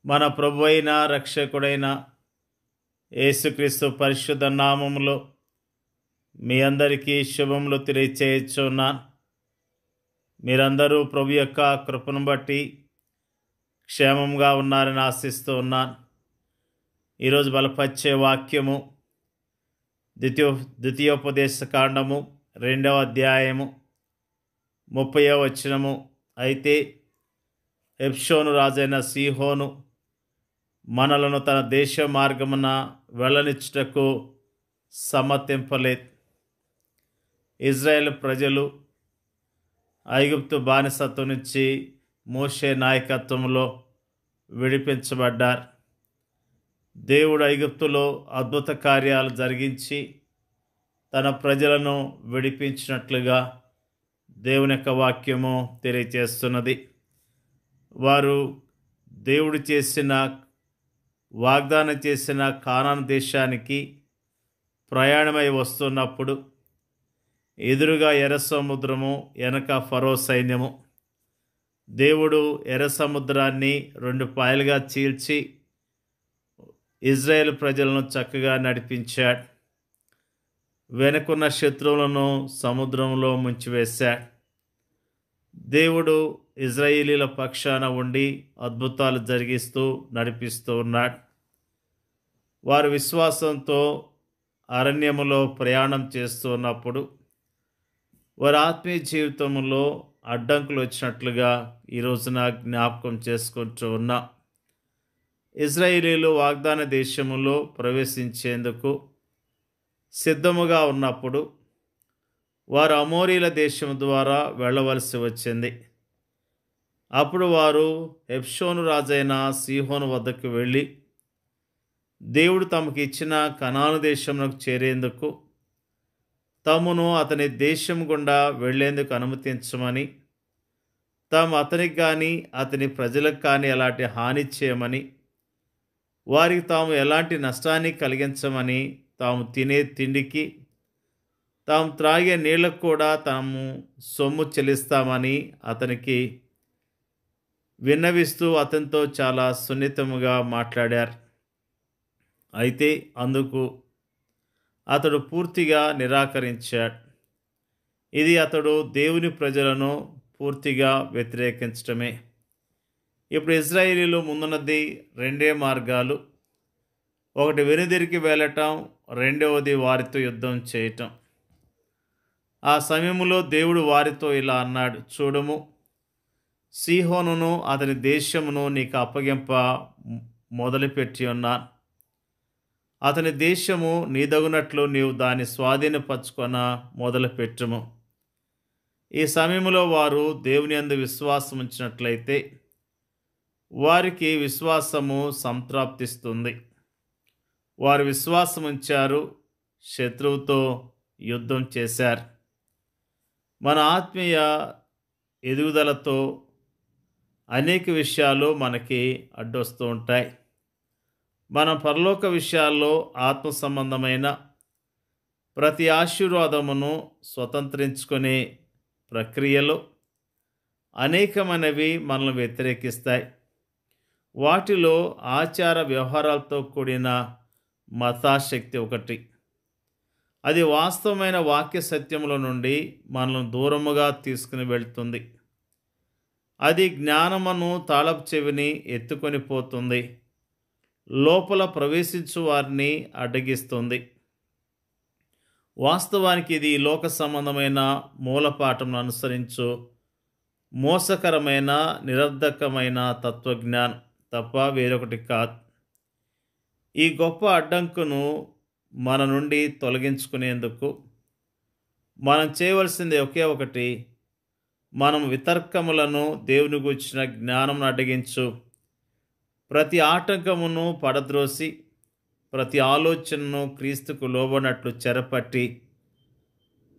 మన ప్రభువైన రక్షకుడైన యేసుక్రీస్తు పరిశుద్ధ నామములో మీ అందరికీ శుభములు తెలియచేయుచున్నాను. మీరందరూ ప్రభు యొక్క కృపను బట్టి క్షేమంగా ఉన్నారని ఆశిస్తూ ఉన్నాను. ఈరోజు బలపరిచే వాక్యము ద్వితీయోపదేశ కాండము 2వ అధ్యాయము 30వ వచనము. అయితే హెష్బోను రాజైన సీహోను మనలను తన దేశ మార్గమున వెళ్ళనిచ్చుటకు సమ్మతింపలేదు. ఇజ్రాయేల్ ప్రజలు ఐగుప్తు బానిసత్వం నుంచి మోషే నాయకత్వంలో విడిపించబడ్డారు. దేవుడు ఐగుప్తులో అద్భుత కార్యాలు జరిగించి తన ప్రజలను విడిపించినట్లుగా దేవుని యొక్క వాక్యము తెలియజేస్తున్నది. వారు దేవుడు వాగ్దానం చేసిన కానాను దేశానికి ప్రయాణమై వస్తున్నప్పుడు ఎదురుగా ఎర్ర సముద్రము, వెనక ఫరో సైన్యము. దేవుడు ఎర్ర సముద్రాన్ని 2 పాయలుగా చీల్చి ఇజ్రాయేల్ ప్రజలను చక్కగా నడిపించాడు. వెనుకున్న శత్రువులను సముద్రంలో ముంచివేశాడు. దేవుడు ఇజ్రాయేలీల పక్షాన ఉండి అద్భుతాలు జరిగిస్తూ నడిపిస్తూ ఉన్నాడు. వారు విశ్వాసంతో అరణ్యములో ప్రయాణం చేస్తున్నప్పుడు వారి ఆత్మీయ జీవితంలో అడ్డంకులు వచ్చినట్లుగా ఈ రోజున జ్ఞాపకం చేసుకుంటూ ఉన్నాం. ఇజ్రాయేలీలు వాగ్దాన దేశములో ప్రవేశించేందుకు సిద్ధముగా ఉన్నప్పుడు వారు అమోరీల దేశం ద్వారా వెళ్ళవలసి వచ్చింది. అప్పుడు వారు హెష్బోను రాజైన సీహోను వద్దకు వెళ్ళి దేవుడు తమకు ఇచ్చిన కనాను దేశంలోకి చేరేందుకు తమను అతని దేశం గుండా వెళ్లేందుకు అనుమతించమని, తాము అతనికి కానీ అతని ప్రజలకు కానీ ఎలాంటి హాని చేయమని, వారికి తాము ఎలాంటి నష్టాన్ని కలిగించమని, తాము తినే తిండికి తాము త్రాగే నీళ్లకు కూడా తాము సొమ్ము చెల్లిస్తామని అతనికి విన్నవిస్తూ అతనితో చాలా సున్నితముగా మాట్లాడారు. అయితే అందుకు అతడు పూర్తిగా నిరాకరించాడు. ఇది అతడు దేవుని ప్రజలను పూర్తిగా వ్యతిరేకించటమే. ఇప్పుడు ఇజ్రాయేలీలు ముందున్నది 2 మార్గాలు. ఒకటి వెనుదిరిగి వెళ్ళటం, రెండవది వారితో యుద్ధం చేయటం. ఆ సమయంలో దేవుడు వారితో ఇలా అన్నాడు, చూడుము, సీహోనును అతని దేశమును నీకు అప్పగింప మొదలుపెట్టి ఉన్నాను. అతని దేశము నీదగునట్లు నీవు దాన్ని స్వాధీనపరచుకొన మొదలుపెట్టుము. ఈ సమయంలో వారు దేవుని యందు విశ్వాసం ఉంచినట్లయితే వారికి విశ్వాసము సంప్రాప్తిస్తుంది. వారు విశ్వాసం ఉంచారు, శత్రువుతో యుద్ధం చేశారు. మన ఆత్మీయ ఎదుగుదలతో అనేక విషయాలు మనకి అడ్డొస్తూ ఉంటాయి. మన పరలోక విషయాల్లో ఆత్మ సంబంధమైన ప్రతి ఆశీర్వాదమును స్వతంత్రించుకునే ప్రక్రియలో అనేకమైనవి మనల్ని వ్యతిరేకిస్తాయి. వాటిలో ఆచార వ్యవహారాలతో కూడిన మతాశక్తి ఒకటి. అది వాస్తవమైన వాక్య సత్యముల నుండి మనల్ని దూరముగా తీసుకుని వెళ్తుంది. అది జ్ఞానమును తాళపు చెవిని ఎత్తుకొని పోతుంది. లోపల ప్రవేశించు వారిని అడ్డగిస్తుంది. వాస్తవానికి ఇది లోక సంబంధమైన మూలపాఠం అనుసరించు మోసకరమైన నిరర్ధకమైన తత్వజ్ఞానం తప్ప వేరొకటి కాదు. ఈ గొప్ప అడ్డంకును మన నుండి తొలగించుకునేందుకు మనం చేయవలసింది ఒకే ఒకటి. మనం వితర్కములను దేవుని గూర్చిన జ్ఞానమును అడ్డగించు ప్రతి ఆటంకమును పడద్రోసి ప్రతి ఆలోచనను క్రీస్తుకు లోబడినట్లు చెరపట్టి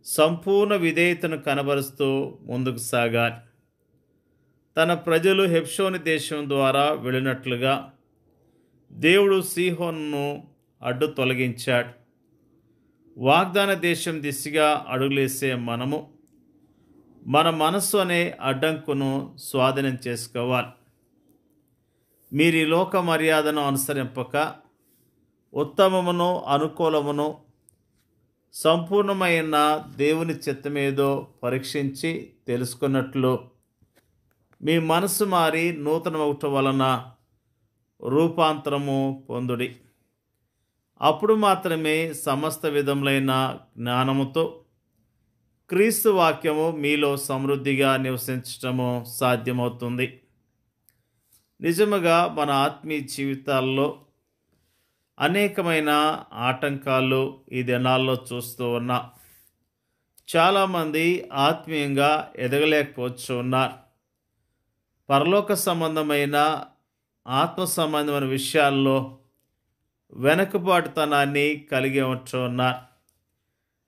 సంపూర్ణ విధేయతను కనబరుస్తూ ముందుకు సాగాలి. తన ప్రజలు హెష్బోను దేశం ద్వారా వెళ్ళినట్లుగా దేవుడు సీహోనును అడ్డు తొలగించాడు. వాగ్దాన దేశం దిశగా అడుగులేసే మనము మన మనస్సు అనే అడ్డంకును స్వాధీనం చేసుకోవాలి. మీరు ఈ లోక మర్యాదను అనుసరింపక ఉత్తమమును అనుకూలమును సంపూర్ణమైన దేవుని చిత్తమేదో పరీక్షించి తెలుసుకున్నట్లు మీ మనసు మారి నూతనమవటం వలన రూపాంతరము పొందుడి. అప్పుడు మాత్రమే సమస్త విధములైన జ్ఞానముతో క్రీస్తు వాక్యము మీలో సమృద్ధిగా నివసించటము సాధ్యమవుతుంది. నిజముగా మన ఆత్మీయ జీవితాల్లో అనేకమైన ఆటంకాలు ఈ దినాల్లో చూస్తూ ఉన్నాం. చాలామంది ఆత్మీయంగా ఎదగలేకపోవచ్చు ఉన్నారు. పరలోక సంబంధమైన ఆత్మ సంబంధమైన విషయాల్లో వెనకబాటుతనాన్ని కలిగి ఉంటున్నారు.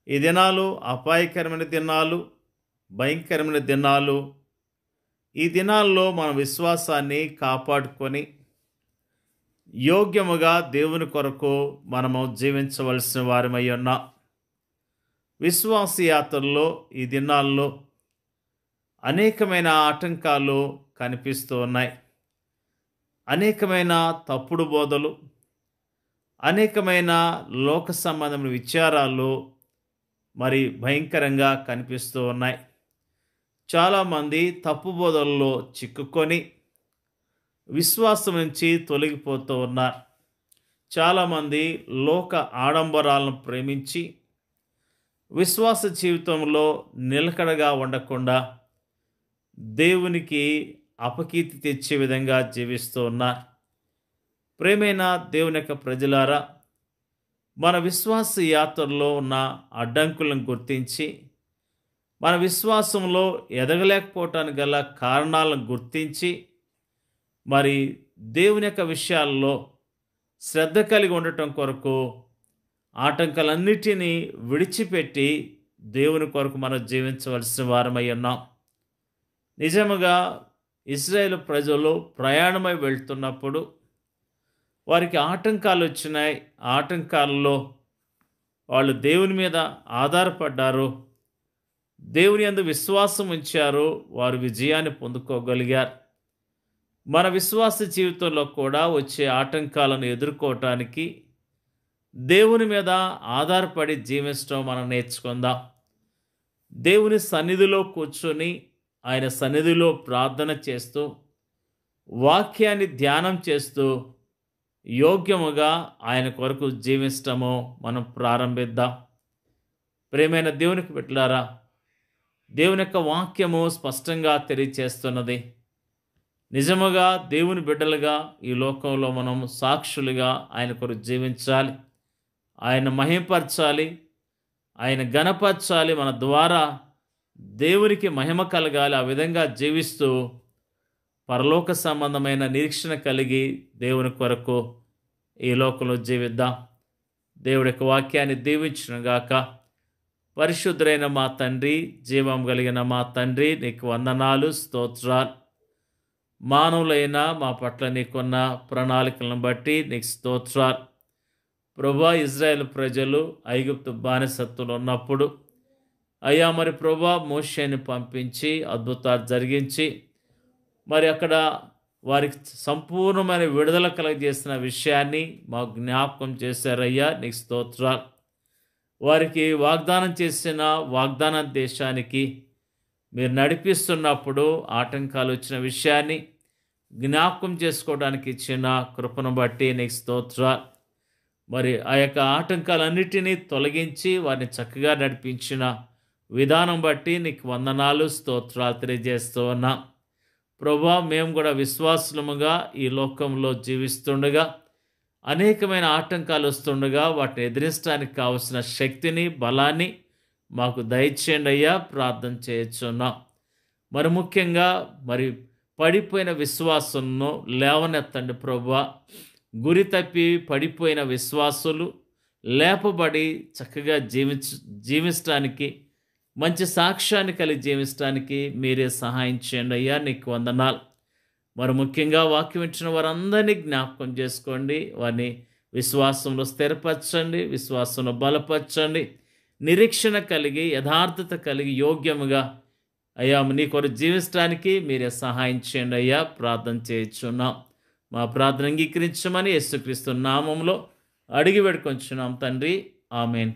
ఈ దినాలు అపాయకరమైన దినాలు, భయంకరమైన దినాలు. ఈ దినాల్లో మన విశ్వాసాన్ని కాపాడుకొని యోగ్యముగా దేవుని కొరకు మనము జీవించవలసిన వారమై ఉన్నాం. విశ్వాస యాత్రలో ఈ దినాల్లో అనేకమైన ఆటంకాలు కనిపిస్తూ ఉన్నాయి. అనేకమైన తప్పుడు బోధలు, అనేకమైన లోక సంబంధమైన విచారాలు మరి భయంకరంగా కనిపిస్తూ ఉన్నాయి. చాలామంది తప్పు బోధల్లో చిక్కుకొని విశ్వాసం నుంచి తొలగిపోతూ ఉన్నారు. చాలామంది లోక ఆడంబరాలను ప్రేమించి విశ్వాస జీవితంలో నిలకడగా ఉండకుండా దేవునికి అపకీర్తి తెచ్చే విధంగా జీవిస్తూ ఉన్నారు. ప్రేమైన దేవుని యొక్క ప్రజలారా, మన విశ్వాస యాత్రలో ఉన్న అడ్డంకులను గుర్తించి మన విశ్వాసంలో ఎదగలేకపోవటానికి గల కారణాలను గుర్తించి మరి దేవుని యొక్క విషయాల్లో శ్రద్ధ కలిగి ఉండటం కొరకు ఆటంకాలన్నిటినీ విడిచిపెట్టి దేవుని కొరకు మనం జీవించవలసిన వారమై ఉన్నాం. నిజముగా ఇశ్రాయేలు ప్రజలు ప్రయాణమై వెళ్తున్నప్పుడు వారికి ఆటంకాలు వచ్చినాయి. ఆటంకాలలో వాళ్ళు దేవుని మీద ఆధారపడ్డారు, దేవుని యందు విశ్వాసం ఉంచారు, వారు విజయాన్ని పొందుకోగలిగారు. మన విశ్వాస జీవితంలో కూడా వచ్చే ఆటంకాలను ఎదుర్కోవటానికి దేవుని మీద ఆధారపడి జీవించడం మనం నేర్చుకుందాం. దేవుని సన్నిధిలో కూర్చొని ఆయన సన్నిధిలో ప్రార్థన చేస్తూ వాక్యాన్ని ధ్యానం చేస్తూ యోగ్యముగా ఆయన కొరకు జీవించటము మనం ప్రారంభిద్దాం. ప్రేమైన దేవునికి బిడ్డలారా, దేవుని యొక్క వాక్యము స్పష్టంగా తెలియచేస్తున్నది. నిజముగా దేవుని బిడ్డలుగా ఈ లోకంలో మనం సాక్షులుగా ఆయన కొరకు జీవించాలి, ఆయన మహిమపరచాలి, ఆయన ఘనపరచాలి. మన ద్వారా దేవునికి మహిమ కలగాలి. ఆ విధంగా జీవిస్తూ పరలోక సంబంధమైన నిరీక్షణ కలిగి దేవుని కొరకు ఈ లోకంలో జీవిద్దాం. దేవుడి యొక్క వాక్యాన్ని దీవించునుగాక. పరిశుద్ధులైన మా తండ్రి, జీవం కలిగిన మా తండ్రి, నీకు వందనాలు, స్తోత్రాలు. మానవులైన మా పట్ల నీకున్న ప్రణాళికలను బట్టి నీకు స్తోత్రాలు. ప్రభా, ఇజ్రాయేల్ ప్రజలు ఐగుప్తు బానిసత్తులు ఉన్నప్పుడు అయ్యా మరి ప్రభా మోషేని పంపించి అద్భుతాలు జరిగించి మరి అక్కడ వారికి సంపూర్ణమైన విడుదల కలగజేసిన విషయాన్ని మాకు జ్ఞాపకం చేశారయ్యా, నీకు స్తోత్రాలు. వారికి వాగ్దానం చేసిన వాగ్దాన దేశానికి మీరు నడిపిస్తున్నప్పుడు ఆటంకాలు వచ్చిన విషయాన్ని జ్ఞాపకం చేసుకోవడానికి ఇచ్చిన కృపను బట్టి నీకు స్తోత్రాలు. మరి ఆ యొక్క ఆటంకాలన్నిటినీ తొలగించి వారిని చక్కగా నడిపించిన విధానం బట్టి నీకు వందనాలు, స్తోత్రాలు తెలియజేస్తూ ఉన్నాం. ప్రభా, మేము కూడా విశ్వాసులముగా ఈ లోకంలో జీవిస్తుండగా అనేకమైన ఆటంకాలు వస్తుండగా వాటిని ఎదిరించడానికి కావలసిన శక్తిని, బలాన్ని మాకు దయచేయండి అయ్యా, ప్రార్థన చేయొచ్చున్నాం. మరి ముఖ్యంగా మరి పడిపోయిన విశ్వాసులను లేవనెత్తండి ప్రభువా. గురి తప్పి పడిపోయిన విశ్వాసులు లేపబడి చక్కగా జీవించడానికి, మంచి సాక్ష్యాన్ని కలిగి జీవించడానికి మీరే సహాయం చేయండి అయ్యా, నీకు వందనాలు. మరి ముఖ్యంగా వాక్యం ఇచ్చిన వారందరినీ జ్ఞాపకం చేసుకోండి, వారిని విశ్వాసంలో స్థిరపరచండి, విశ్వాసంలో బలపరచండి, నిరీక్షణ కలిగి యథార్థత కలిగి యోగ్యముగా అయ్యా నీ కొరకు జీవించడానికి మీరే సహాయం చేయండి అయ్యా, ప్రార్థన చేయించున్నాం. మా ప్రార్థన అంగీకరించమని యేసుక్రీస్తు నామములో అడిగి వేడుకొంచున్నాం తండ్రి. ఆమేన్.